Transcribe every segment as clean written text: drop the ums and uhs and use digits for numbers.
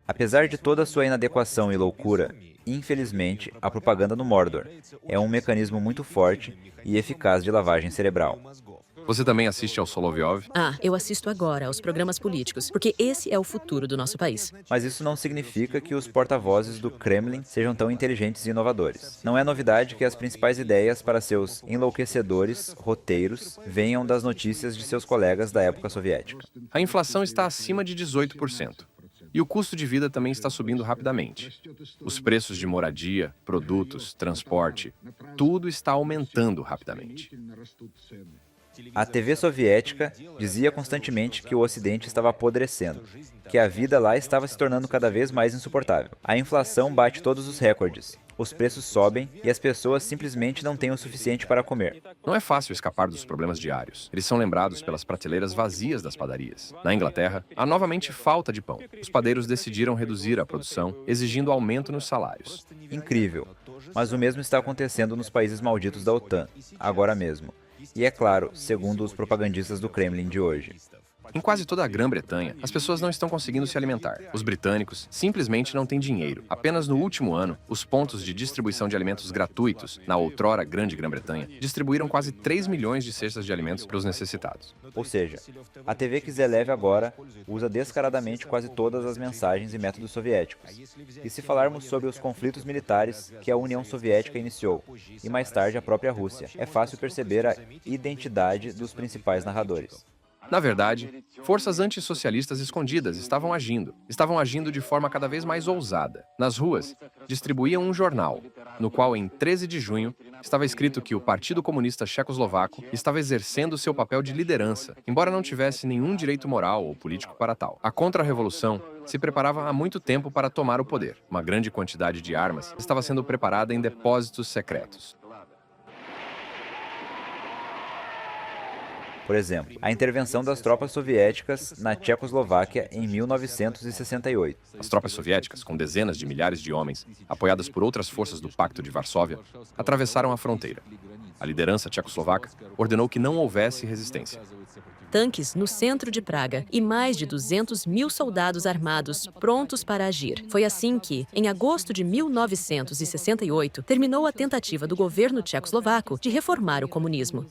Apesar de toda sua inadequação e loucura, infelizmente, a propaganda no Mordor é um mecanismo muito forte e eficaz de lavagem cerebral. Você também assiste ao Solovyov? Ah, eu assisto agora aos programas políticos, porque esse é o futuro do nosso país. Mas isso não significa que os porta-vozes do Kremlin sejam tão inteligentes e inovadores. Não é novidade que as principais ideias para seus enlouquecedores roteiros venham das notícias de seus colegas da época soviética. A inflação está acima de 18%. E o custo de vida também está subindo rapidamente. Os preços de moradia, produtos, transporte, tudo está aumentando rapidamente. A TV soviética dizia constantemente que o Ocidente estava apodrecendo, que a vida lá estava se tornando cada vez mais insuportável. A inflação bate todos os recordes, os preços sobem e as pessoas simplesmente não têm o suficiente para comer. Não é fácil escapar dos problemas diários. Eles são lembrados pelas prateleiras vazias das padarias. Na Inglaterra, há novamente falta de pão. Os padeiros decidiram reduzir a produção, exigindo aumento nos salários. Incrível, mas o mesmo está acontecendo nos países malditos da OTAN, agora mesmo. E é claro, segundo os propagandistas do Kremlin de hoje. Em quase toda a Grã-Bretanha, as pessoas não estão conseguindo se alimentar. Os britânicos simplesmente não têm dinheiro. Apenas no último ano, os pontos de distribuição de alimentos gratuitos, na outrora Grande Grã-Bretanha, distribuíram quase 3 milhões de cestas de alimentos para os necessitados. Ou seja, a TV Kiselev agora usa descaradamente quase todas as mensagens e métodos soviéticos. E se falarmos sobre os conflitos militares que a União Soviética iniciou, e mais tarde a própria Rússia, é fácil perceber a identidade dos principais narradores. Na verdade, forças antissocialistas escondidas estavam agindo de forma cada vez mais ousada. Nas ruas, distribuíam um jornal, no qual, em 13 de junho, estava escrito que o Partido Comunista Checoslovaco estava exercendo seu papel de liderança, embora não tivesse nenhum direito moral ou político para tal. A contra-revolução se preparava há muito tempo para tomar o poder. Uma grande quantidade de armas estava sendo preparada em depósitos secretos. Por exemplo, a intervenção das tropas soviéticas na Tchecoslováquia em 1968. As tropas soviéticas, com dezenas de milhares de homens, apoiadas por outras forças do Pacto de Varsóvia, atravessaram a fronteira. A liderança tchecoslovaca ordenou que não houvesse resistência. Tanques no centro de Praga e mais de 200 mil soldados armados prontos para agir. Foi assim que, em agosto de 1968, terminou a tentativa do governo tchecoslovaco de reformar o comunismo.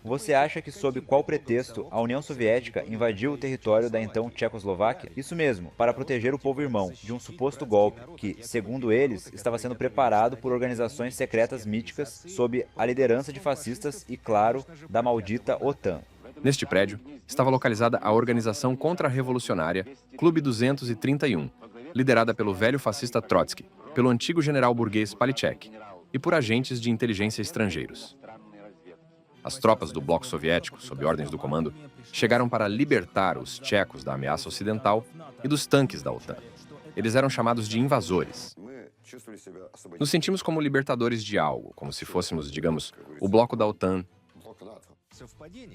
Você acha que sob qual pretexto a União Soviética invadiu o território da então Tchecoslováquia? Isso mesmo, para proteger o povo irmão de um suposto golpe que, segundo eles, estava sendo preparado por organizações secretas míticas sob a liderança de fascistas e, claro, da maldita OTAN. Neste prédio, estava localizada a organização contra-revolucionária Clube 231, liderada pelo velho fascista Trotsky, pelo antigo general burguês Palichek e por agentes de inteligência estrangeiros. As tropas do bloco soviético, sob ordens do comando, chegaram para libertar os tchecos da ameaça ocidental e dos tanques da OTAN. Eles eram chamados de invasores. Nos sentimos como libertadores de algo, como se fôssemos, digamos, o bloco da OTAN.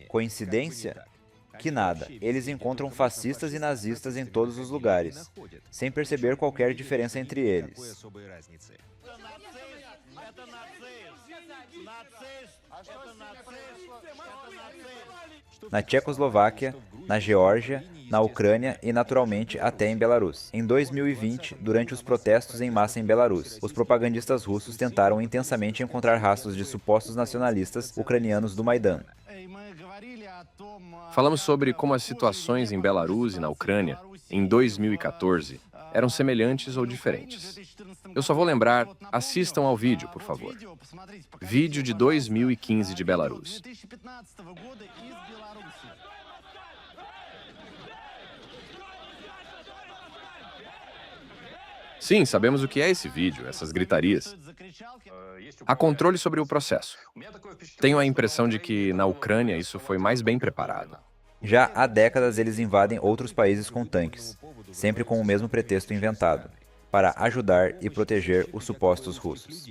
Coincidência? Que nada. Eles encontram fascistas e nazistas em todos os lugares, sem perceber qualquer diferença entre eles. Na Tchecoslováquia, na Geórgia, na Ucrânia e, naturalmente, até em Belarus. Em 2020, durante os protestos em massa em Belarus, os propagandistas russos tentaram intensamente encontrar rastros de supostos nacionalistas ucranianos do Maidan. Falamos sobre como as situações em Belarus e na Ucrânia, em 2014, eram semelhantes ou diferentes. Eu só vou lembrar, assistam ao vídeo, por favor. Vídeo de 2015 de Belarus. Sim, sabemos o que é esse vídeo, essas gritarias. Há controle sobre o processo. Tenho a impressão de que, na Ucrânia, isso foi mais bem preparado. Já há décadas eles invadem outros países com tanques, sempre com o mesmo pretexto inventado, para ajudar e proteger os supostos russos.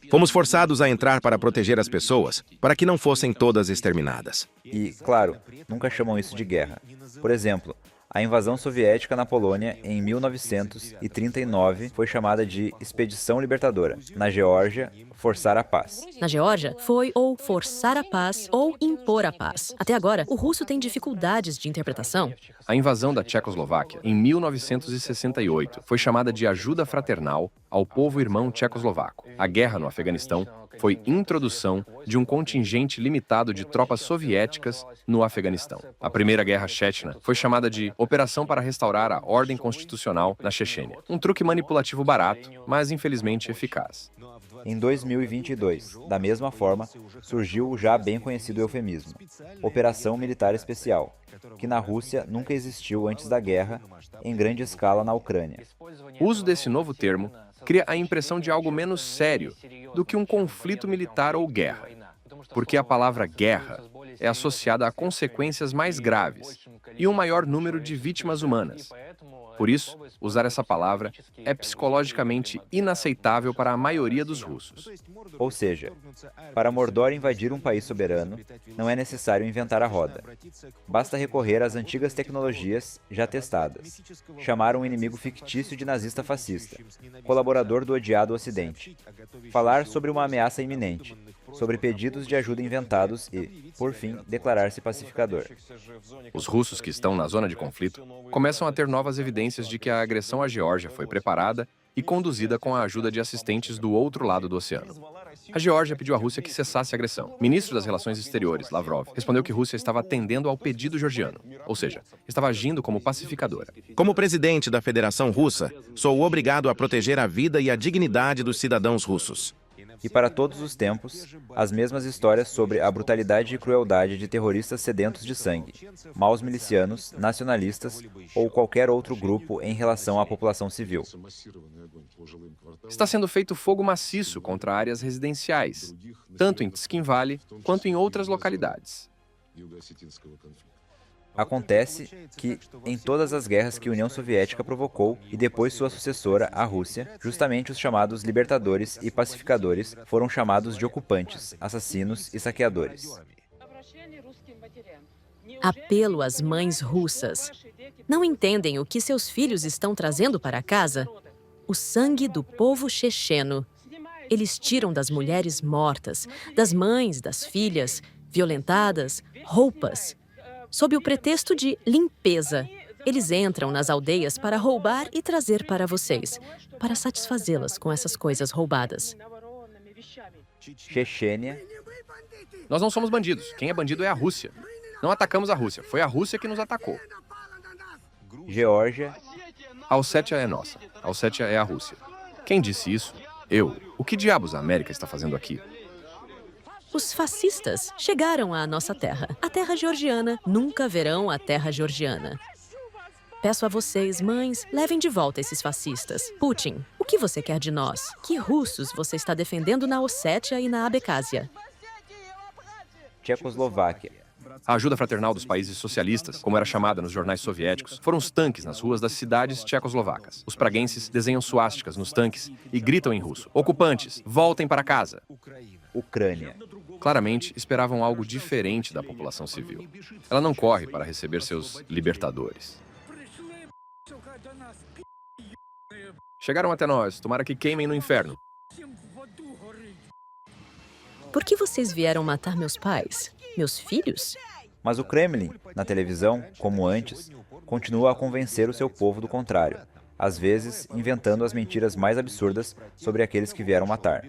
Fomos forçados a entrar para proteger as pessoas, para que não fossem todas exterminadas. E, claro, nunca chamam isso de guerra. Por exemplo, A invasão soviética na Polônia em 1939 foi chamada de Expedição Libertadora. Na Geórgia, forçar a paz. Na Geórgia, foi ou forçar a paz ou impor a paz. Até agora, o russo tem dificuldades de interpretação. A invasão da Tchecoslováquia, em 1968, foi chamada de ajuda fraternal ao povo irmão tchecoslovaco. A guerra no Afeganistão foi introdução de um contingente limitado de tropas soviéticas no Afeganistão. A Primeira Guerra Chechena foi chamada de Operação para restaurar a ordem constitucional na Chechênia. Um truque manipulativo barato, mas infelizmente eficaz. Em 2022, da mesma forma, surgiu o já bem conhecido eufemismo, Operação Militar Especial, que na Rússia nunca existiu antes da guerra, em grande escala na Ucrânia. O uso desse novo termo cria a impressão de algo menos sério do que um conflito militar ou guerra, porque a palavra guerra é associada a consequências mais graves e um maior número de vítimas humanas. Por isso, usar essa palavra é psicologicamente inaceitável para a maioria dos russos. Ou seja, para Mordor invadir um país soberano, não é necessário inventar a roda. Basta recorrer às antigas tecnologias já testadas. Chamar um inimigo fictício de nazista fascista, colaborador do odiado Ocidente. Falar sobre uma ameaça iminente, sobre pedidos de ajuda inventados e, por fim, declarar-se pacificador. Os russos que estão na zona de conflito começam a ter novas evidências de que a agressão à Geórgia foi preparada e conduzida com a ajuda de assistentes do outro lado do oceano. A Geórgia pediu à Rússia que cessasse a agressão. O ministro das Relações Exteriores, Lavrov, respondeu que a Rússia estava atendendo ao pedido georgiano, ou seja, estava agindo como pacificadora. Como presidente da Federação Russa, sou obrigado a proteger a vida e a dignidade dos cidadãos russos. E para todos os tempos, as mesmas histórias sobre a brutalidade e crueldade de terroristas sedentos de sangue, maus milicianos, nacionalistas ou qualquer outro grupo em relação à população civil. Está sendo feito fogo maciço contra áreas residenciais, tanto em Tskinvali quanto em outras localidades. Acontece que, em todas as guerras que a União Soviética provocou e depois sua sucessora, a Rússia, justamente os chamados libertadores e pacificadores foram chamados de ocupantes, assassinos e saqueadores. Apelo às mães russas. Não entendem o que seus filhos estão trazendo para casa? O sangue do povo checheno. Eles tiram das mulheres mortas, das mães, das filhas, violentadas, roupas. Sob o pretexto de limpeza, eles entram nas aldeias para roubar e trazer para vocês, para satisfazê-las com essas coisas roubadas. Chechênia, Nós não somos bandidos. Quem é bandido é a Rússia. Não atacamos a Rússia. Foi a Rússia que nos atacou. Geórgia, A Ossétia é nossa. A Ossétia é a Rússia. Quem disse isso? Eu. O que diabos a América está fazendo aqui? Os fascistas chegaram à nossa terra. A terra georgiana. Nunca verão a terra georgiana. Peço a vocês, mães, levem de volta esses fascistas. Putin, o que você quer de nós? Que russos você está defendendo na Ossétia e na Abecásia? Tchecoslováquia, A ajuda fraternal dos países socialistas, como era chamada nos jornais soviéticos, foram os tanques nas ruas das cidades tchecoslovacas. Os praguenses desenham suásticas nos tanques e gritam em russo: "Ocupantes, voltem para casa!" Ucrânia, Claramente, esperavam algo diferente da população civil. Ela não corre para receber seus libertadores. Chegaram até nós, tomara que queimem no inferno. Por que vocês vieram matar meus pais? Meus filhos? Mas o Kremlin, na televisão, como antes, continua a convencer o seu povo do contrário, às vezes inventando as mentiras mais absurdas sobre aqueles que vieram matar.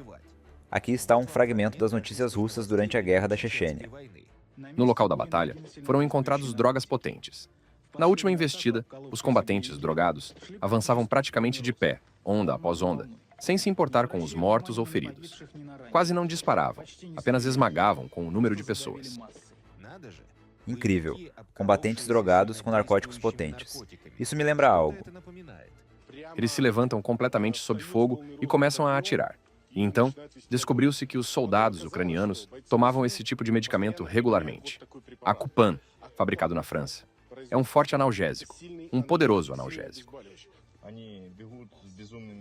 Aqui está um fragmento das notícias russas durante a Guerra da Chechênia. No local da batalha, foram encontrados drogas potentes. Na última investida, os combatentes drogados avançavam praticamente de pé, onda após onda, sem se importar com os mortos ou feridos. Quase não disparavam, apenas esmagavam com o número de pessoas. Incrível. Combatentes drogados com narcóticos potentes. Isso me lembra algo. Eles se levantam completamente sob fogo e começam a atirar. E então, descobriu-se que os soldados ucranianos tomavam esse tipo de medicamento regularmente. A Kupan, fabricado na França. É um forte analgésico, um poderoso analgésico.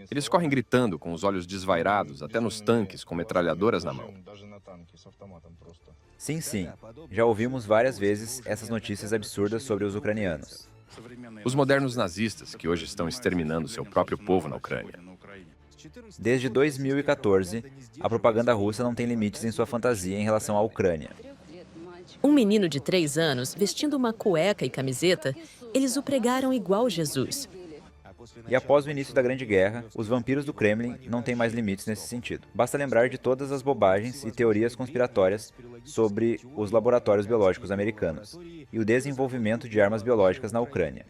Eles correm gritando com os olhos desvairados até nos tanques com metralhadoras na mão. Sim, sim. Já ouvimos várias vezes essas notícias absurdas sobre os ucranianos. Os modernos nazistas, que hoje estão exterminando seu próprio povo na Ucrânia. Desde 2014, a propaganda russa não tem limites em sua fantasia em relação à Ucrânia. Um menino de 3 anos, vestindo uma cueca e camiseta, eles o pregaram igual Jesus. E após o início da Grande Guerra, os vampiros do Kremlin não têm mais limites nesse sentido. Basta lembrar de todas as bobagens e teorias conspiratórias sobre os laboratórios biológicos americanos e o desenvolvimento de armas biológicas na Ucrânia.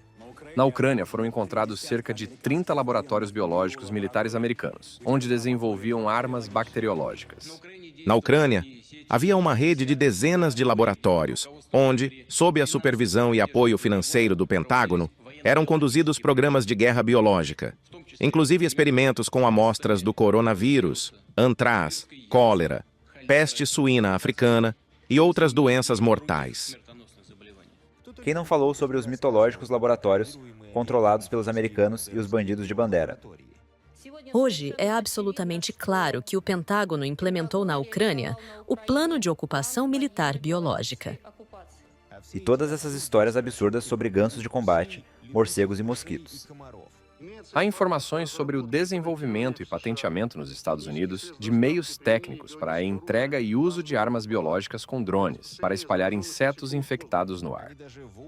Na Ucrânia foram encontrados cerca de 30 laboratórios biológicos militares americanos, onde desenvolviam armas bacteriológicas. Na Ucrânia, havia uma rede de dezenas de laboratórios, onde, sob a supervisão e apoio financeiro do Pentágono, eram conduzidos programas de guerra biológica, inclusive experimentos com amostras do coronavírus, antraz, cólera, peste suína africana e outras doenças mortais. Quem não falou sobre os mitológicos laboratórios controlados pelos americanos e os bandidos de Bandera? Hoje é absolutamente claro que o Pentágono implementou na Ucrânia o plano de ocupação militar biológica. E todas essas histórias absurdas sobre gansos de combate, morcegos e mosquitos. Há informações sobre o desenvolvimento e patenteamento nos Estados Unidos de meios técnicos para a entrega e uso de armas biológicas com drones, para espalhar insetos infectados no ar.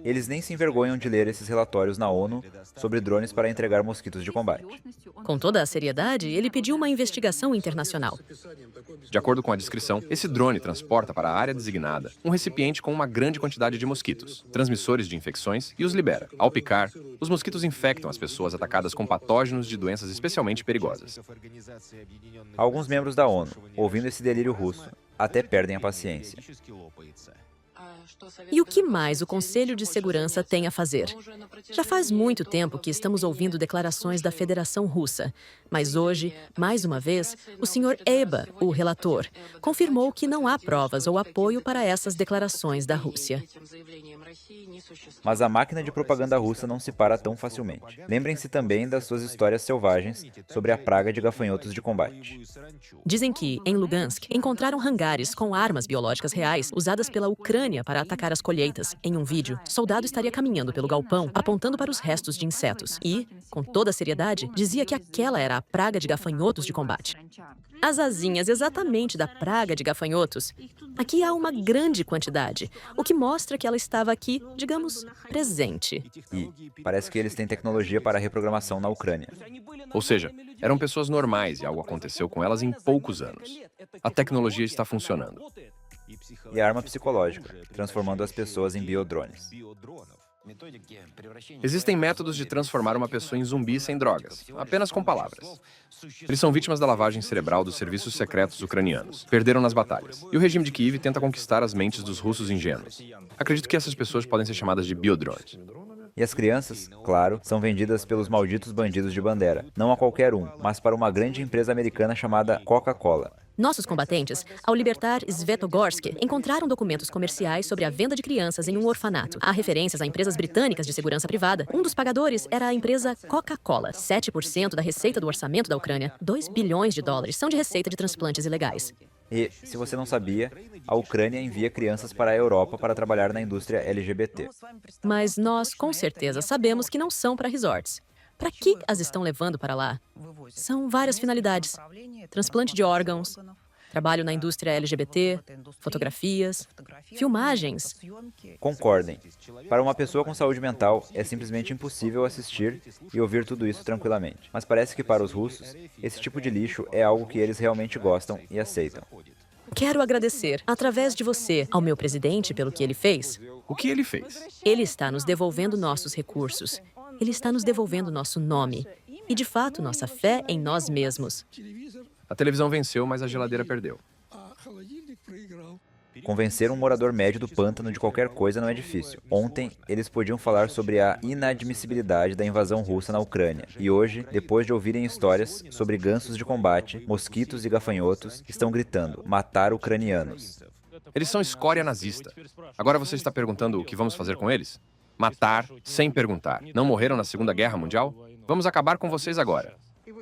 Eles nem se envergonham de ler esses relatórios na ONU sobre drones para entregar mosquitos de combate. Com toda a seriedade, ele pediu uma investigação internacional. De acordo com a descrição, esse drone transporta para a área designada um recipiente com uma grande quantidade de mosquitos, transmissores de infecções, e os libera. Ao picar, os mosquitos infectam as pessoas atacadas com patógenos de doenças especialmente perigosas. Alguns membros da ONU, ouvindo esse delírio russo, até perdem a paciência. E o que mais o Conselho de Segurança tem a fazer? Já faz muito tempo que estamos ouvindo declarações da Federação Russa, mas hoje, mais uma vez, o Sr. Eba, o relator, confirmou que não há provas ou apoio para essas declarações da Rússia. Mas a máquina de propaganda russa não se para tão facilmente. Lembrem-se também das suas histórias selvagens sobre a praga de gafanhotos de combate. Dizem que, em Lugansk, encontraram hangares com armas biológicas reais usadas pela Ucrânia para atacar as colheitas. Em um vídeo, soldado estaria caminhando pelo galpão, apontando para os restos de insetos e, com toda a seriedade, dizia que aquela era a praga de gafanhotos de combate. As asinhas exatamente da praga de gafanhotos. Aqui há uma grande quantidade, o que mostra que ela estava aqui, digamos, presente. E parece que eles têm tecnologia para reprogramação na Ucrânia. Ou seja, eram pessoas normais e algo aconteceu com elas em poucos anos. A tecnologia está funcionando. E a arma psicológica, transformando as pessoas em biodrones. Existem métodos de transformar uma pessoa em zumbi sem drogas, apenas com palavras. Eles são vítimas da lavagem cerebral dos serviços secretos ucranianos. Perderam nas batalhas. E o regime de Kiev tenta conquistar as mentes dos russos ingênuos. Acredito que essas pessoas podem ser chamadas de biodrones. E as crianças, claro, são vendidas pelos malditos bandidos de Bandera. Não a qualquer um, mas para uma grande empresa americana chamada Coca-Cola. Nossos combatentes, ao libertar Svetogorsk, encontraram documentos comerciais sobre a venda de crianças em um orfanato. Há referências a empresas britânicas de segurança privada. Um dos pagadores era a empresa Coca-Cola. 7% da receita do orçamento da Ucrânia, 2 bilhões de dólares, são de receita de transplantes ilegais. E, se você não sabia, a Ucrânia envia crianças para a Europa para trabalhar na indústria LGBT. Mas nós, com certeza, sabemos que não são para resorts. Para que as estão levando para lá? São várias finalidades. Transplante de órgãos, trabalho na indústria LGBT, fotografias, filmagens. Concordem. Para uma pessoa com saúde mental, é simplesmente impossível assistir e ouvir tudo isso tranquilamente. Mas parece que para os russos, esse tipo de lixo é algo que eles realmente gostam e aceitam. Quero agradecer, através de você, ao meu presidente pelo que ele fez. O que ele fez? Ele está nos devolvendo nossos recursos. Ele está nos devolvendo nosso nome. E, de fato, nossa fé em nós mesmos. A televisão venceu, mas a geladeira perdeu. Convencer um morador médio do pântano de qualquer coisa não é difícil. Ontem, eles podiam falar sobre a inadmissibilidade da invasão russa na Ucrânia. E hoje, depois de ouvirem histórias sobre gansos de combate, mosquitos e gafanhotos, estão gritando: matar ucranianos. Eles são escória nazista. Agora você está perguntando o que vamos fazer com eles? Matar sem perguntar. Não morreram na Segunda Guerra Mundial? Vamos acabar com vocês agora.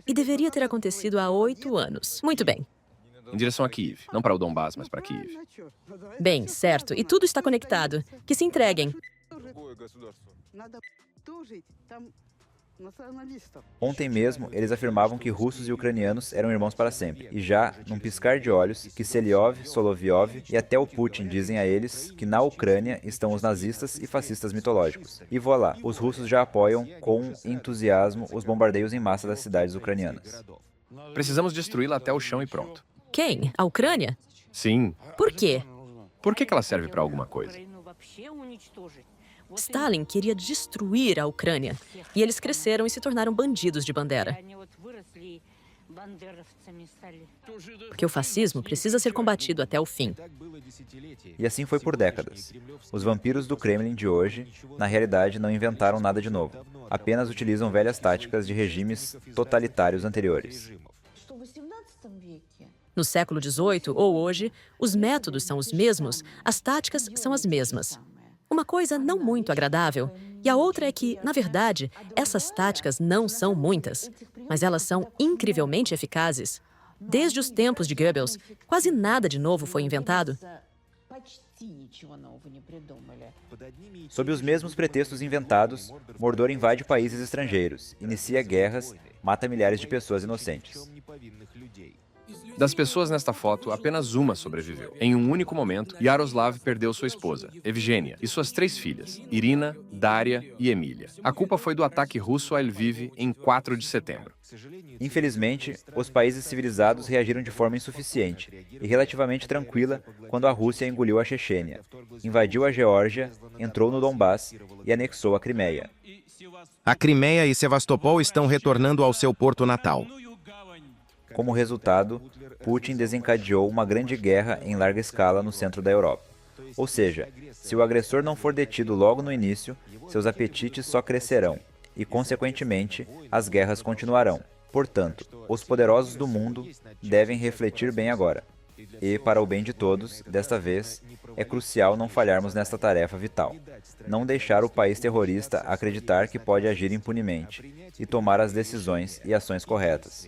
E deveria ter acontecido há 8 anos. Muito bem. Em direção a Kiev. Não para o Donbass, mas para Kiev. Bem, certo. E tudo está conectado. Que se entreguem. Ontem mesmo, eles afirmavam que russos e ucranianos eram irmãos para sempre. E já, num piscar de olhos, Kisseliov, Solovyov e até o Putin dizem a eles que na Ucrânia estão os nazistas e fascistas mitológicos. E voilá, os russos já apoiam com entusiasmo os bombardeios em massa das cidades ucranianas. Precisamos destruí-la até o chão e pronto. Quem? A Ucrânia? Sim. Por quê? Por que ela serve para alguma coisa? Stalin queria destruir a Ucrânia. E eles cresceram e se tornaram bandidos de bandeira. Porque o fascismo precisa ser combatido até o fim. E assim foi por décadas. Os vampiros do Kremlin de hoje, na realidade, não inventaram nada de novo. Apenas utilizam velhas táticas de regimes totalitários anteriores. No século XVIII ou hoje, os métodos são os mesmos, as táticas são as mesmas. Uma coisa não muito agradável, e a outra é que, na verdade, essas táticas não são muitas, mas elas são incrivelmente eficazes. Desde os tempos de Goebbels, quase nada de novo foi inventado. Sob os mesmos pretextos inventados, Mordor invade países estrangeiros, inicia guerras, mata milhares de pessoas inocentes. Das pessoas nesta foto, apenas uma sobreviveu. Em um único momento, Yaroslav perdeu sua esposa, Evgenia, e suas 3 filhas, Irina, Daria e Emília. A culpa foi do ataque russo a Lviv em 4 de setembro. Infelizmente, os países civilizados reagiram de forma insuficiente e relativamente tranquila quando a Rússia engoliu a Chechênia, invadiu a Geórgia, entrou no Donbass e anexou a Crimeia. A Crimeia e Sevastopol estão retornando ao seu porto natal. Como resultado, Putin desencadeou uma grande guerra em larga escala no centro da Europa. Ou seja, se o agressor não for detido logo no início, seus apetites só crescerão e, consequentemente, as guerras continuarão. Portanto, os poderosos do mundo devem refletir bem agora. E, para o bem de todos, desta vez, é crucial não falharmos nesta tarefa vital. Não deixar o país terrorista acreditar que pode agir impunemente e tomar as decisões e ações corretas.